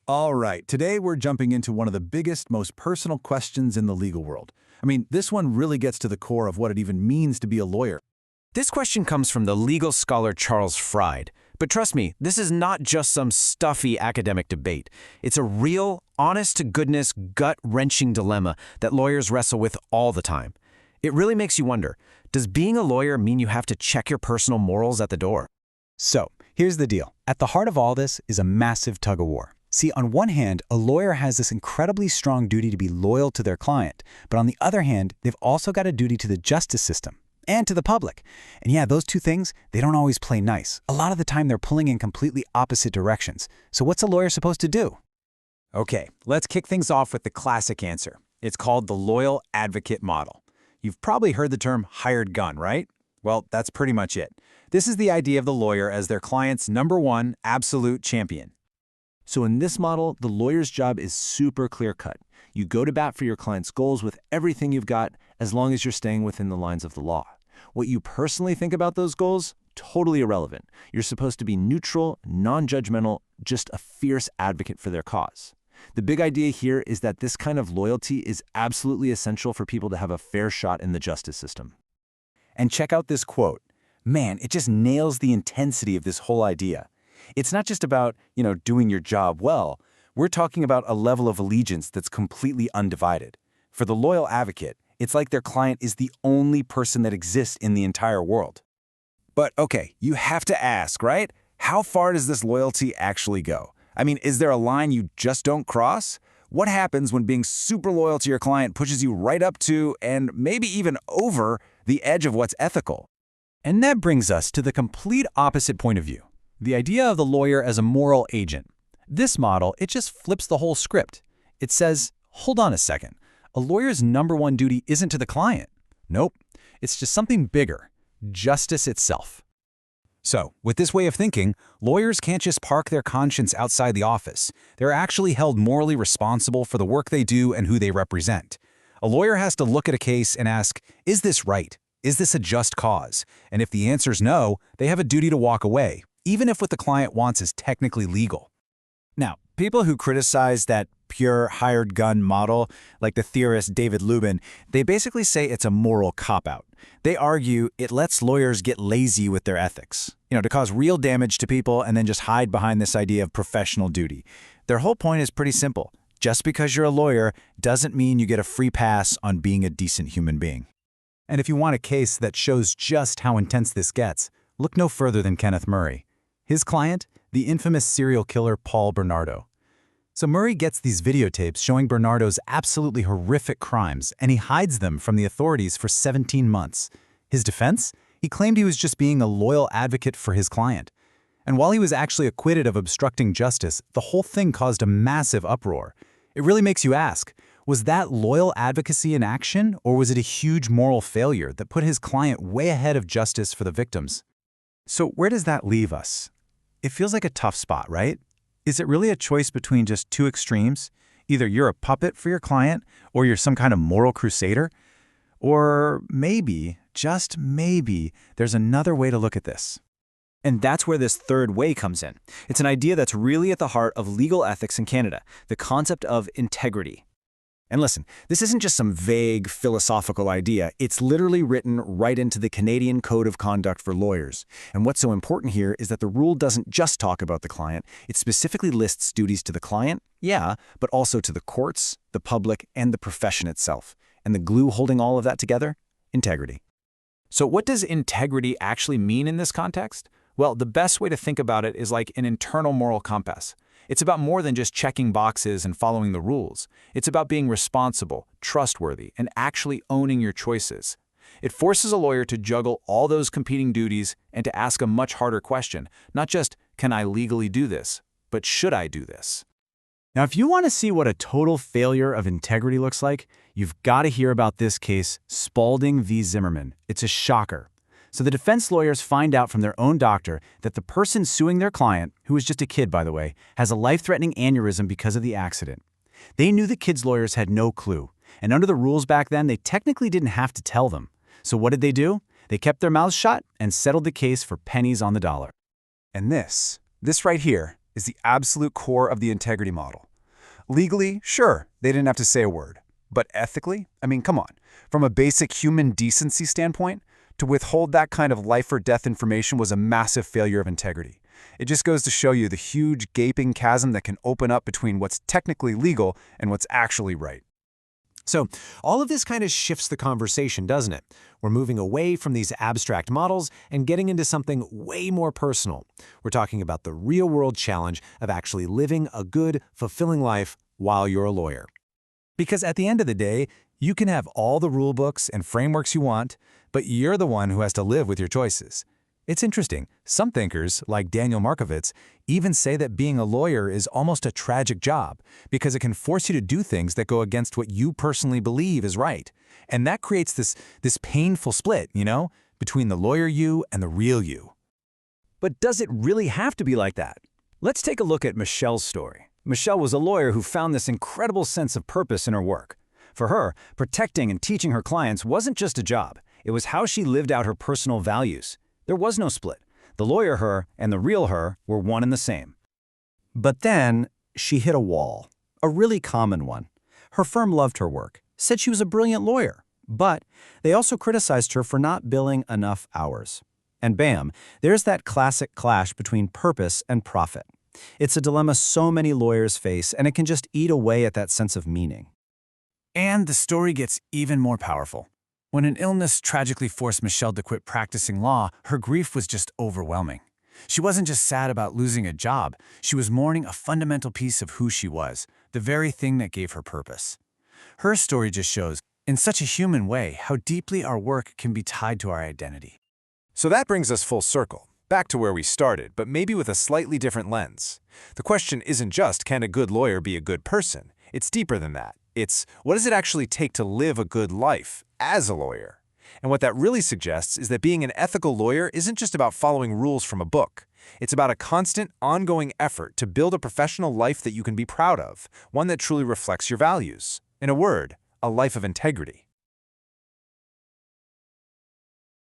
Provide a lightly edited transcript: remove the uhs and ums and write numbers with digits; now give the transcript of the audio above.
All right, today we're jumping into one of the biggest, most personal questions in the legal world. I mean, this one really gets to the core of what it even means to be a lawyer. This question comes from the legal scholar Charles Fried. But trust me, this is not just some stuffy academic debate. It's a real, honest-to-goodness, gut-wrenching dilemma that lawyers wrestle with all the time. It really makes you wonder, does being a lawyer mean you have to check your personal morals at the door? So, here's the deal. At the heart of all this is a massive tug-of-war. See, on one hand, a lawyer has this incredibly strong duty to be loyal to their client, but on the other hand, they've also got a duty to the justice system and to the public. And yeah, those two things, they don't always play nice. A lot of the time, they're pulling in completely opposite directions. So what's a lawyer supposed to do? Okay, let's kick things off with the classic answer. It's called the loyal advocate model. You've probably heard the term hired gun, right? Well, that's pretty much it. This is the idea of the lawyer as their client's #1 absolute champion. So in this model, the lawyer's job is super clear-cut. You go to bat for your client's goals with everything you've got, as long as you're staying within the lines of the law. What you personally think about those goals? Totally irrelevant. You're supposed to be neutral, non-judgmental, just a fierce advocate for their cause. The big idea here is that this kind of loyalty is absolutely essential for people to have a fair shot in the justice system. And check out this quote. Man, it just nails the intensity of this whole idea. It's not just about, doing your job well. We're talking about a level of allegiance that's completely undivided. For the loyal advocate, it's like their client is the only person that exists in the entire world. But okay, you have to ask, right? How far does this loyalty actually go? I mean, is there a line you just don't cross? What happens when being super loyal to your client pushes you right up to, and maybe even over, the edge of what's ethical? And that brings us to the complete opposite point of view. The idea of the lawyer as a moral agent. This model, it just flips the whole script. It says, hold on a second, a lawyer's #1 duty isn't to the client. Nope, it's just something bigger, justice itself. So, with this way of thinking, lawyers can't just park their conscience outside the office. They're actually held morally responsible for the work they do and who they represent. A lawyer has to look at a case and ask, is this right? Is this a just cause? And if the answer's no, they have a duty to walk away, even if what the client wants is technically legal. Now, people who criticize that pure hired gun model, like the theorist David Lubin, they basically say it's a moral cop-out. They argue it lets lawyers get lazy with their ethics, to cause real damage to people and then just hide behind this idea of professional duty. Their whole point is pretty simple. Just because you're a lawyer doesn't mean you get a free pass on being a decent human being. And if you want a case that shows just how intense this gets, look no further than Kenneth Murray. His client, the infamous serial killer Paul Bernardo. So Murray gets these videotapes showing Bernardo's absolutely horrific crimes, and he hides them from the authorities for 17 months. His defense? He claimed he was just being a loyal advocate for his client. And while he was actually acquitted of obstructing justice, the whole thing caused a massive uproar. It really makes you ask, was that loyal advocacy in action, or was it a huge moral failure that put his client way ahead of justice for the victims? So where does that leave us? It feels like a tough spot, right? Is it really a choice between just two extremes? Either you're a puppet for your client, or you're some kind of moral crusader? Or maybe, just maybe, there's another way to look at this. And that's where this third way comes in. It's an idea that's really at the heart of legal ethics in Canada, the concept of integrity. And listen, this isn't just some vague philosophical idea. It's literally written right into the Canadian Code of Conduct for Lawyers. And what's so important here is that the rule doesn't just talk about the client. It specifically lists duties to the client, yeah, but also to the courts, the public, and the profession itself. And the glue holding all of that together? Integrity. So what does integrity actually mean in this context? Well, the best way to think about it is like an internal moral compass. It's about more than just checking boxes and following the rules. It's about being responsible, trustworthy, and actually owning your choices. It forces a lawyer to juggle all those competing duties and to ask a much harder question, not just, can I legally do this, but should I do this? Now, if you want to see what a total failure of integrity looks like, you've got to hear about this case, Spalding v. Zimmerman. It's a shocker. So the defense lawyers find out from their own doctor that the person suing their client, who was just a kid by the way, has a life-threatening aneurysm because of the accident. They knew the kid's lawyers had no clue, and under the rules back then, they technically didn't have to tell them. So what did they do? They kept their mouths shut and settled the case for pennies on the dollar. And this right here, is the absolute core of the integrity model. Legally, sure, they didn't have to say a word. But ethically, I mean, come on. From a basic human decency standpoint, to withhold that kind of life or death information was a massive failure of integrity. It just goes to show you the huge gaping chasm that can open up between what's technically legal and what's actually right. So all of this kind of shifts the conversation, doesn't it? We're moving away from these abstract models and getting into something way more personal. We're talking about the real-world challenge of actually living a good, fulfilling life while you're a lawyer. Because at the end of the day, you can have all the rule books and frameworks you want, but you're the one who has to live with your choices. It's interesting. Some thinkers, like Daniel Markovits, even say that being a lawyer is almost a tragic job because it can force you to do things that go against what you personally believe is right. And that creates this painful split, between the lawyer you and the real you. But does it really have to be like that? Let's take a look at Michelle's story. Michelle was a lawyer who found this incredible sense of purpose in her work. For her, protecting and teaching her clients wasn't just a job. It was how she lived out her personal values. There was no split. The lawyer her and the real her were one and the same. But then she hit a wall, a really common one. Her firm loved her work, said she was a brilliant lawyer, but they also criticized her for not billing enough hours. And bam, there's that classic clash between purpose and profit. It's a dilemma so many lawyers face, and it can just eat away at that sense of meaning. And the story gets even more powerful. When an illness tragically forced Michelle to quit practicing law, her grief was just overwhelming. She wasn't just sad about losing a job, she was mourning a fundamental piece of who she was, the very thing that gave her purpose. Her story just shows, in such a human way, how deeply our work can be tied to our identity. So that brings us full circle, back to where we started, but maybe with a slightly different lens. The question isn't just, can a good lawyer be a good person? It's deeper than that. It's, what does it actually take to live a good life as a lawyer? And what that really suggests is that being an ethical lawyer isn't just about following rules from a book. It's about a constant, ongoing effort to build a professional life that you can be proud of, one that truly reflects your values. In a word, a life of integrity.